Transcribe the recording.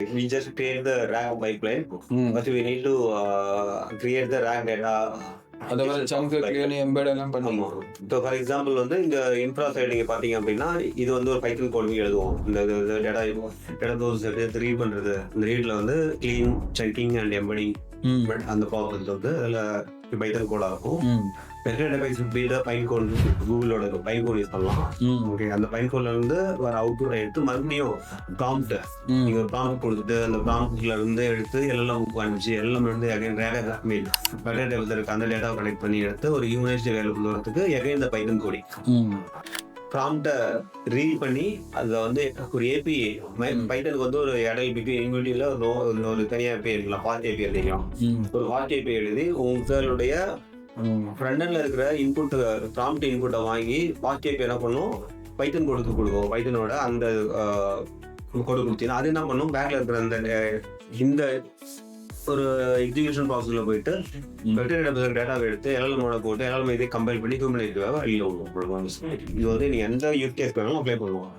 We just create the RAG pipeline, ம். but we need to create the RAG data. அதை வர சங்கு clearly embed எல்லாம் ஆமா. பண்ணுவோம். இப்போ ஃபார் எக்ஸாம்பிள் வந்து இந்த இன்ஃப்ரா சைடு நீங்க பாத்தீங்க அப்படின்னா இது வந்து ஒரு பைத்தன் கோடு எழுதுவோம். இந்த டேட்டா சோர்ஸ் எடுத்து ரீட் பண்றது. இந்த ரீட்ல வந்து கிளீன், சங்கிங் அண்ட் எம்பெடிங் அந்த ப்ராசஸ் வந்து அதில் பைத்தன் கோடா இருக்கும். டேட்டாபேஸ் பைன் கோட் கூகுளோட பைன் கோட் யூஸ் பண்ணலாம். ஓகே, அந்த பைன் கோட்ல இருந்து வர அவுட்புட் எடுத்து மறுபடியும் ப்ராம்ப்ட் நீங்க ப்ராம்ப்ட் கொடுத்துட்டு அந்த ப்ராம்ப்ட்ல இருந்து எடுத்து எல்லாம் அனுப்பிச்சு எல்லாம் வந்து அகைன் டேட்டா டேட்டாபேஸ்ல இருக்க அந்த டேட்டாவை கனெக்ட் பண்ணி எடுத்து ஒரு யூனிவர்சிட்டி வேலை கொண்டு வரதுக்கு அகைன் இந்த பைத்தன் கோடிங் ப்ராம்ப்டை ரீட் பண்ணி அதில் வந்து ஒரு ஏபி பைத்தனுக்கு வந்து ஒரு இடையில இன்வெர்ட்டியில் ஒரு தனியாக ஏபி இருக்கலாம். ஃபாஸ்ட் ஏபி எழுதிக்கலாம். ஒரு ஃபாஸ்ட் ஏபி எழுதி உங்களுடைய ஃப்ரண்ட் எண்ட்ல இருக்கிற இன்புட் ப்ராம்ப்ட் இன்புட்டை வாங்கி ஃபாஸ்ட் ஏபி என்ன பண்ணும், பைத்தன் கோடுக்கு கொடுக்கும். பைத்தனோட அந்த கோடு கொடுத்தீங்கன்னா அது என்ன பண்ணும், பேக்ல இருக்கிற அந்த இந்த ஒரு எக்ஸிகியூஷன் ப்ராசஸ்ல போயிட்டு டேட்டாவை எடுத்து எல்எல்எம்மோட போட்டு எல்எல்எம் இதை கம்பைல் பண்ணி ஹியூமன் வெளியில் விடுவோம். இது வந்து நீங்க எந்த யூஸ் கேஸ் வேணாலும் அப்ளை பண்ணுவோம்.